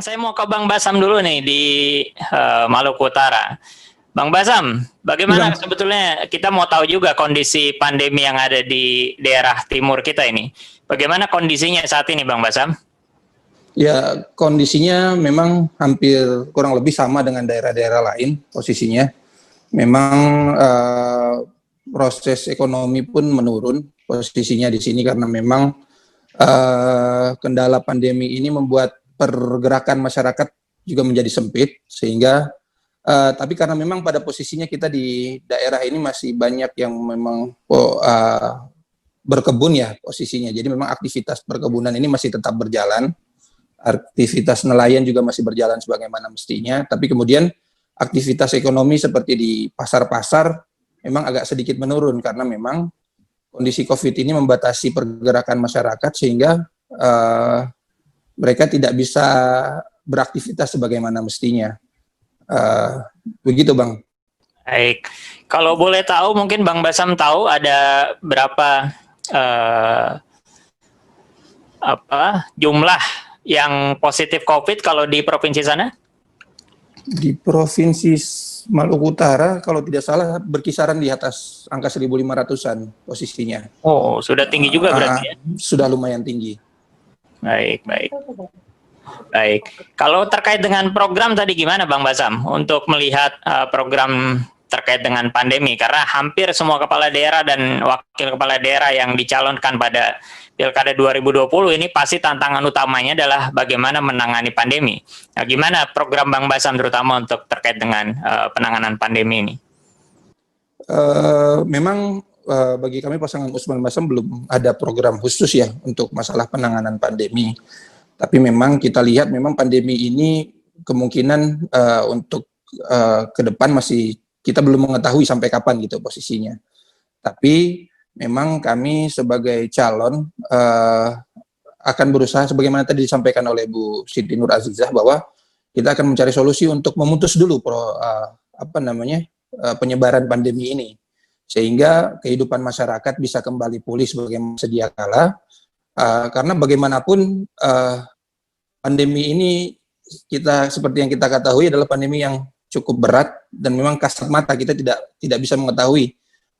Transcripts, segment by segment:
Saya mau ke Bang Basam dulu nih di Maluku Utara. Bang Basam, bagaimana Bang, sebetulnya kita mau tahu juga kondisi pandemi yang ada di daerah timur kita ini. Bagaimana kondisinya saat ini, Bang Basam? ya kondisinya memang hampir kurang lebih sama dengan daerah-daerah lain posisinya. Memang proses ekonomi pun menurun posisinya di sini karena memang kendala pandemi ini membuat pergerakan masyarakat juga menjadi sempit sehingga tapi karena memang pada posisinya kita di daerah ini masih banyak yang memang berkebun ya posisinya. Jadi memang aktivitas perkebunan ini masih tetap berjalan. Aktivitas nelayan juga masih berjalan sebagaimana mestinya, tapi kemudian aktivitas ekonomi seperti di pasar-pasar memang agak sedikit menurun karena memang kondisi COVID ini membatasi pergerakan masyarakat sehingga mereka tidak bisa beraktivitas sebagaimana mestinya. Begitu, Bang. Baik, kalau boleh tahu mungkin Bang Basam tahu ada berapa jumlah yang positif COVID kalau di provinsi sana? Di Provinsi Maluku Utara, kalau tidak salah berkisaran di atas angka 1.500-an posisinya. Oh, sudah tinggi juga berarti ya? Sudah lumayan tinggi. Baik, baik. Baik, kalau terkait dengan program tadi gimana Bang Basam untuk melihat program terkait dengan pandemi? Karena hampir semua kepala daerah dan wakil kepala daerah yang dicalonkan pada Pilkada 2020 ini pasti tantangan utamanya adalah bagaimana menangani pandemi. Nah, gimana program Bang Basam terutama untuk terkait dengan penanganan pandemi ini? Memang bagi kami pasangan Usman Basam belum ada program khusus ya untuk masalah penanganan pandemi. Tapi memang kita lihat memang pandemi ini kemungkinan untuk ke depan masih kita belum mengetahui sampai kapan gitu posisinya. Tapi memang kami sebagai calon akan berusaha sebagaimana tadi disampaikan oleh Bu Siti Nur Azizah bahwa kita akan mencari solusi untuk memutus dulu penyebaran pandemi ini sehingga kehidupan masyarakat bisa kembali pulih sebagaimana sedia kala. Karena bagaimanapun pandemi ini kita seperti yang kita ketahui adalah pandemi yang cukup berat dan memang kasat mata kita tidak bisa mengetahui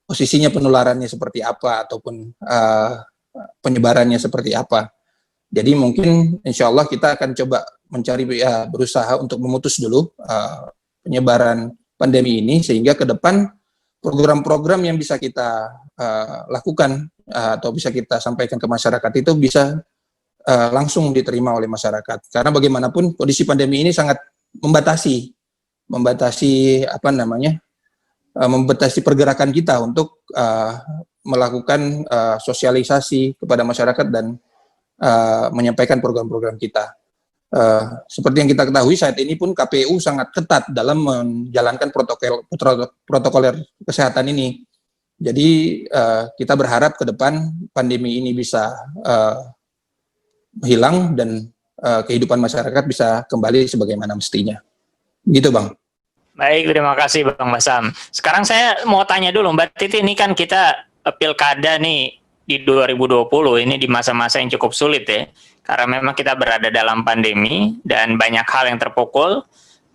posisinya penularannya seperti apa ataupun penyebarannya seperti apa. Jadi mungkin insya Allah kita akan coba berusaha untuk memutus dulu penyebaran pandemi ini sehingga ke depan program-program yang bisa kita lakukan atau bisa kita sampaikan ke masyarakat itu bisa langsung diterima oleh masyarakat. Karena bagaimanapun kondisi pandemi ini sangat membatasi pergerakan kita untuk melakukan sosialisasi kepada masyarakat dan menyampaikan program-program kita. Seperti yang kita ketahui saat ini pun KPU sangat ketat dalam menjalankan protokol kesehatan ini. Jadi kita berharap ke depan pandemi ini bisa hilang dan kehidupan masyarakat bisa kembali sebagaimana mestinya. Gitu, Bang. Baik, terima kasih Bang Basam. Sekarang saya mau tanya dulu Mbak Titi, ini kan kita pilkada nih di 2020 ini di masa-masa yang cukup sulit ya. Karena memang kita berada dalam pandemi dan banyak hal yang terpukul,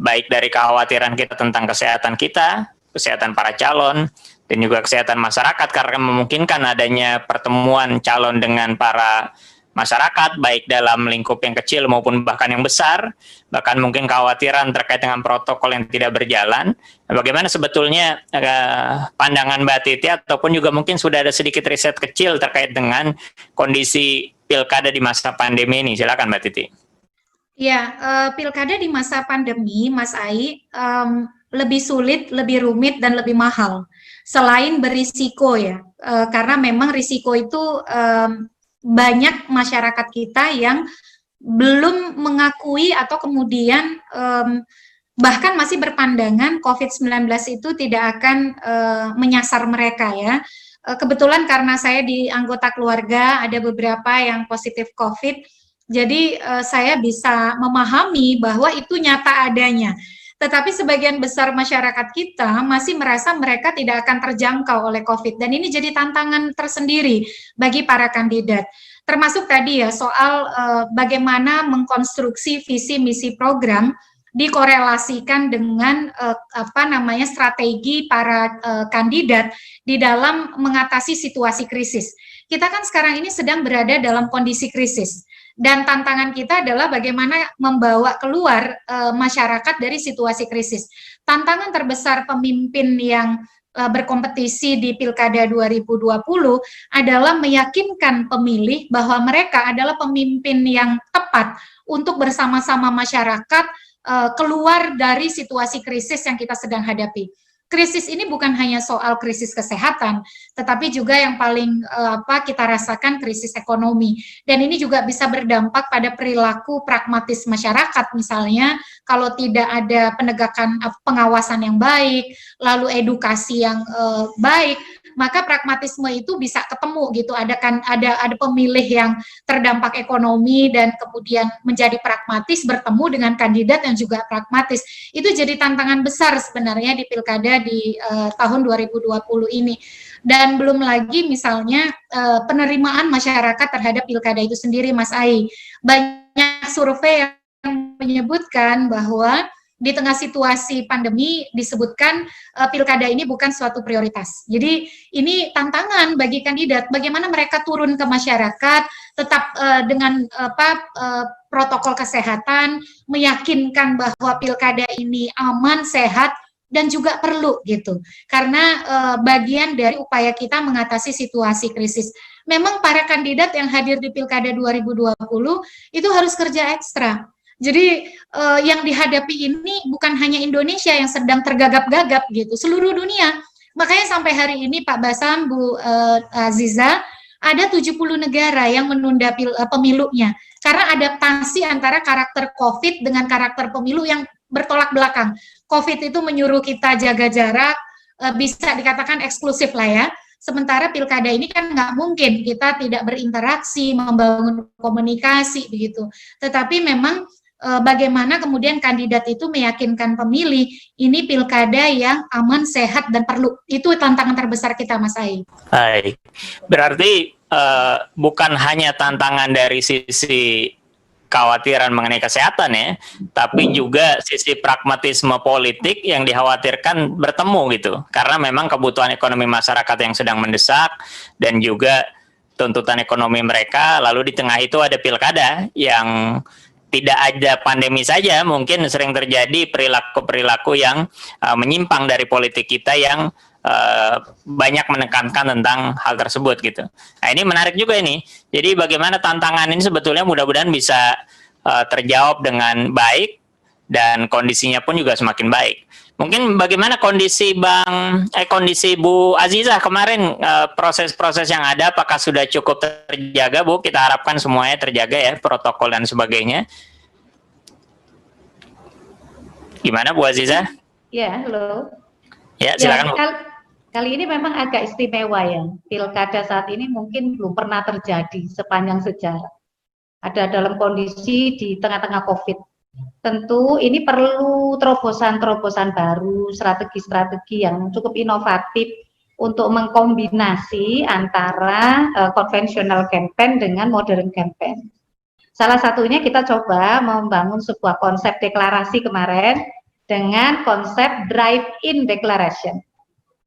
baik dari kekhawatiran kita tentang kesehatan kita, kesehatan para calon, dan juga kesehatan masyarakat karena memungkinkan adanya pertemuan calon dengan para masyarakat, baik dalam lingkup yang kecil maupun bahkan yang besar, bahkan mungkin kekhawatiran terkait dengan protokol yang tidak berjalan. Bagaimana sebetulnya pandangan Mbak Titi ataupun juga mungkin sudah ada sedikit riset kecil terkait dengan kondisi pilkada di masa pandemi ini? Silakan Mbak Titi. Ya, pilkada di masa pandemi, Mas Ai, lebih sulit, lebih rumit, dan lebih mahal. Selain berisiko ya, karena memang risiko itu banyak masyarakat kita yang belum mengakui atau kemudian bahkan masih berpandangan COVID-19 itu tidak akan menyasar mereka ya. Kebetulan karena saya di anggota keluarga ada beberapa yang positif COVID, jadi saya bisa memahami bahwa itu nyata adanya. Tetapi sebagian besar masyarakat kita masih merasa mereka tidak akan terjangkau oleh COVID. Dan ini jadi tantangan tersendiri bagi para kandidat. termasuk tadi ya soal bagaimana mengkonstruksi visi misi program dikorelasikan dengan strategi para kandidat di dalam mengatasi situasi krisis. Kita kan sekarang ini sedang berada dalam kondisi krisis. Dan tantangan kita adalah bagaimana membawa keluar masyarakat dari situasi krisis. Tantangan terbesar pemimpin yang berkompetisi di Pilkada 2020 adalah meyakinkan pemilih bahwa mereka adalah pemimpin yang tepat untuk bersama-sama masyarakat keluar dari situasi krisis yang kita sedang hadapi. Krisis ini bukan hanya soal krisis kesehatan, tetapi juga yang paling kita rasakan krisis ekonomi. Dan ini juga bisa berdampak pada perilaku pragmatis masyarakat, misalnya kalau tidak ada penegakan pengawasan yang baik, lalu edukasi yang baik, maka pragmatisme itu bisa ketemu gitu. Ada pemilih yang terdampak ekonomi dan kemudian menjadi pragmatis bertemu dengan kandidat yang juga pragmatis. Itu jadi tantangan besar sebenarnya di pilkada di tahun 2020 ini. Dan belum lagi misalnya penerimaan masyarakat terhadap pilkada itu sendiri, Mas Ai. Banyak survei yang menyebutkan bahwa di tengah situasi pandemi disebutkan pilkada ini bukan suatu prioritas. Jadi ini tantangan bagi kandidat, bagaimana mereka turun ke masyarakat, tetap dengan protokol kesehatan, meyakinkan bahwa pilkada ini aman, sehat, dan juga perlu gitu. Karena bagian dari upaya kita mengatasi situasi krisis. Memang para kandidat yang hadir di pilkada 2020 itu harus kerja ekstra. Jadi yang dihadapi ini bukan hanya Indonesia yang sedang tergagap-gagap gitu, seluruh dunia. Makanya sampai hari ini Pak Basam, Bu Aziza, ada 70 negara yang menunda pemilunya. Karena adaptasi antara karakter COVID dengan karakter pemilu yang bertolak belakang. COVID itu menyuruh kita jaga jarak, bisa dikatakan eksklusif lah ya. Sementara pilkada ini kan nggak mungkin kita tidak berinteraksi, membangun komunikasi begitu. Tetapi memang bagaimana kemudian kandidat itu meyakinkan pemilih ini pilkada yang aman, sehat, dan perlu. Itu tantangan terbesar kita, Mas Ai. Baik, berarti bukan hanya tantangan dari sisi kekhawatiran mengenai kesehatan ya, tapi juga sisi pragmatisme politik yang dikhawatirkan bertemu gitu. Karena memang kebutuhan ekonomi masyarakat yang sedang mendesak dan juga tuntutan ekonomi mereka, lalu di tengah itu ada pilkada yang tidak ada pandemi saja, mungkin sering terjadi perilaku-perilaku yang menyimpang dari politik kita yang banyak menekankan tentang hal tersebut gitu. Nah ini menarik juga ini. Jadi bagaimana tantangan ini sebetulnya mudah-mudahan bisa terjawab dengan baik dan kondisinya pun juga semakin baik. Mungkin bagaimana kondisi kondisi Bu Azizah kemarin, proses-proses yang ada apakah sudah cukup terjaga, Bu? Kita harapkan semuanya terjaga ya, protokol dan sebagainya. Gimana Bu Azizah? Ya, halo. Ya, silakan. Ya, kali ini memang agak istimewa ya. Pilkada saat ini mungkin belum pernah terjadi sepanjang sejarah. Ada dalam kondisi di tengah-tengah COVID. Tentu ini perlu terobosan-terobosan baru, strategi-strategi yang cukup inovatif untuk mengkombinasi antara konvensional campaign dengan modern campaign. Salah satunya kita coba membangun sebuah konsep deklarasi kemarin dengan konsep drive-in declaration.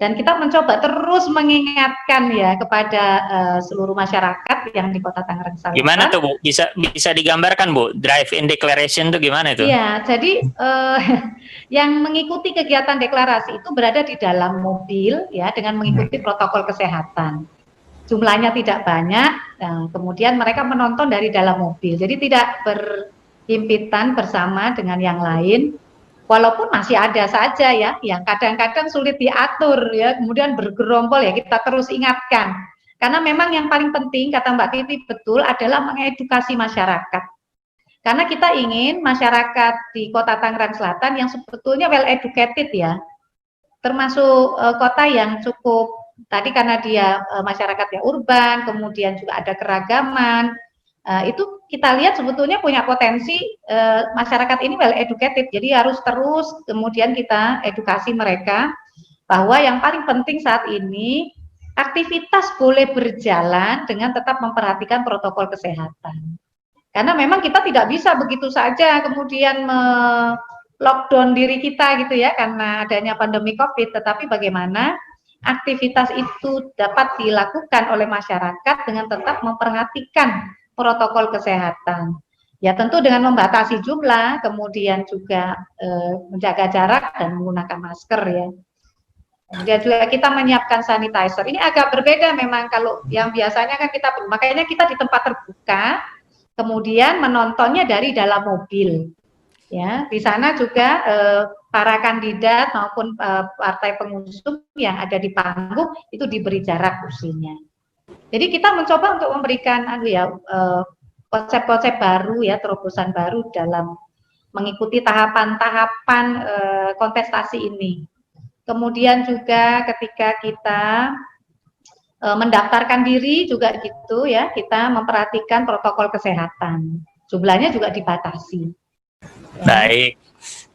Dan kita mencoba terus mengingatkan ya kepada seluruh masyarakat yang di Kota Tangerang Selatan. Gimana tuh Bu? Bisa digambarkan Bu? Drive-in declaration itu gimana itu? Iya, jadi yang mengikuti kegiatan deklarasi itu berada di dalam mobil ya dengan mengikuti protokol kesehatan. Jumlahnya tidak banyak, nah, kemudian mereka menonton dari dalam mobil. Jadi tidak berhimpitan bersama dengan yang lain. Walaupun masih ada saja ya, yang kadang-kadang sulit diatur ya, kemudian bergerombol ya, kita terus ingatkan. Karena memang yang paling penting, kata Mbak Titi betul, adalah mengedukasi masyarakat. Karena kita ingin masyarakat di Kota Tangerang Selatan yang sebetulnya well educated ya, termasuk kota yang cukup, tadi karena dia masyarakatnya urban, kemudian juga ada keragaman, itu kita lihat sebetulnya punya potensi masyarakat ini well educated, jadi harus terus kemudian kita edukasi mereka bahwa yang paling penting saat ini aktivitas boleh berjalan dengan tetap memperhatikan protokol kesehatan. Karena memang kita tidak bisa begitu saja kemudian lockdown diri kita gitu ya karena adanya pandemi COVID, tetapi bagaimana aktivitas itu dapat dilakukan oleh masyarakat dengan tetap memperhatikan protokol kesehatan. Ya tentu dengan membatasi jumlah, kemudian juga menjaga jarak dan menggunakan masker ya. Kemudian juga kita menyiapkan sanitizer. Ini agak berbeda memang kalau yang biasanya kan kita, makanya kita di tempat terbuka, kemudian menontonnya dari dalam mobil. Ya, di sana juga para kandidat maupun partai pengusung yang ada di panggung itu diberi jarak kursinya. Jadi kita mencoba untuk memberikan konsep-konsep baru ya, terobosan baru dalam mengikuti tahapan-tahapan kontestasi ini. Kemudian juga ketika kita mendaftarkan diri juga gitu ya, kita memperhatikan protokol kesehatan. Jumlahnya juga dibatasi. Baik,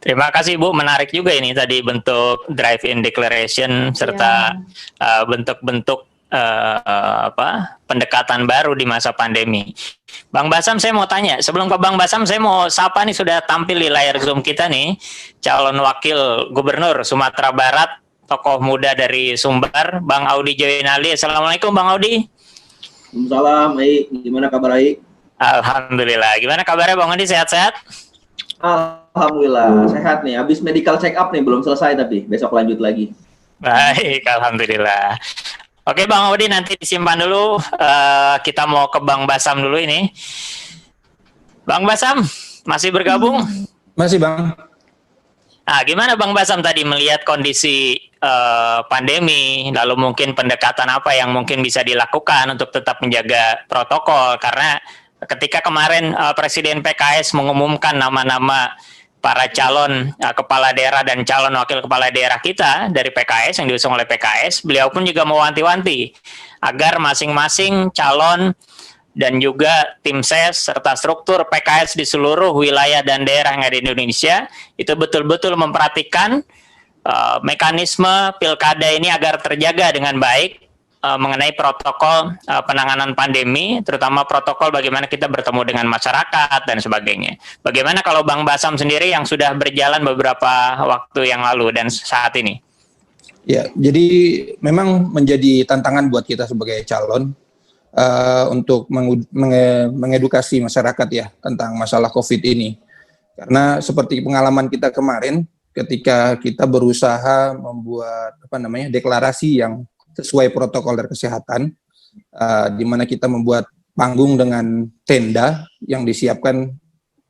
terima kasih Bu. Menarik juga ini tadi bentuk drive-in declaration serta bentuk-bentuk pendekatan baru di masa pandemi. Bang Basam, saya mau tanya. Sebelum ke Bang Basam, saya mau sapa nih, sudah tampil di layar Zoom kita nih, calon wakil gubernur Sumatera Barat, tokoh muda dari Sumbar, Bang Audi Joinali. Assalamualaikum Bang Audi. Waalaikumsalam, baik. Gimana kabar, baik? Alhamdulillah. Gimana kabarnya Bang Audi, sehat-sehat? Alhamdulillah, sehat nih. Habis medical check up nih, belum selesai tapi besok lanjut lagi. Baik, alhamdulillah. Oke Bang Audi, nanti disimpan dulu. Kita mau ke Bang Basam dulu ini. Bang Basam, masih bergabung? Masih Bang. Nah, gimana Bang Basam tadi melihat kondisi pandemi, lalu mungkin pendekatan apa yang mungkin bisa dilakukan untuk tetap menjaga protokol? Karena ketika kemarin Presiden PKS mengumumkan nama-nama para calon kepala daerah dan calon wakil kepala daerah kita dari PKS yang diusung oleh PKS, beliau pun juga mewanti-wanti agar masing-masing calon dan juga tim ses serta struktur PKS di seluruh wilayah dan daerah yang ada di Indonesia itu betul-betul memperhatikan mekanisme pilkada ini agar terjaga dengan baik mengenai protokol penanganan pandemi, terutama protokol bagaimana kita bertemu dengan masyarakat dan sebagainya. Bagaimana kalau Bang Basam sendiri yang sudah berjalan beberapa waktu yang lalu dan saat ini? Ya, jadi memang menjadi tantangan buat kita sebagai calon untuk mengedukasi masyarakat ya tentang masalah COVID ini. Karena seperti pengalaman kita kemarin, ketika kita berusaha membuat deklarasi yang sesuai protokol kesehatan, di mana kita membuat panggung dengan tenda yang disiapkan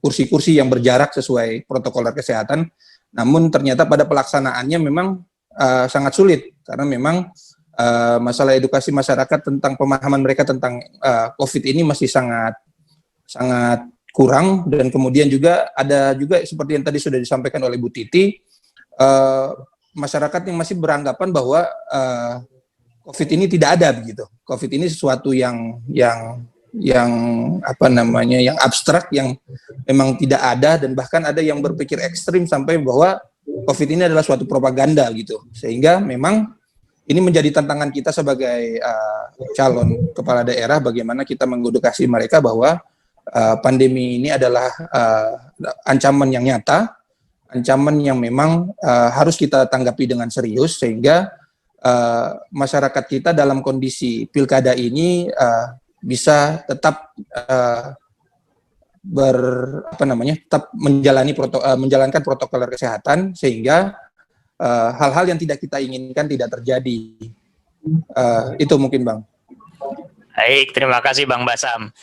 kursi-kursi yang berjarak sesuai protokol kesehatan, namun ternyata pada pelaksanaannya memang sangat sulit, karena memang masalah edukasi masyarakat tentang pemahaman mereka tentang COVID ini masih sangat kurang, dan kemudian juga ada juga seperti yang tadi sudah disampaikan oleh Bu Titi, masyarakat yang masih beranggapan bahwa COVID ini tidak ada begitu. COVID ini sesuatu yang abstrak, yang memang tidak ada, dan bahkan ada yang berpikir ekstrim sampai bahwa COVID ini adalah suatu propaganda gitu. Sehingga memang ini menjadi tantangan kita sebagai calon kepala daerah, bagaimana kita mengedukasi mereka bahwa pandemi ini adalah ancaman yang nyata, ancaman yang memang harus kita tanggapi dengan serius, sehingga masyarakat kita dalam kondisi pilkada ini bisa tetap tetap menjalankan protokol kesehatan, sehingga hal-hal yang tidak kita inginkan tidak terjadi. Itu mungkin Bang. Baik, terima kasih Bang Basam.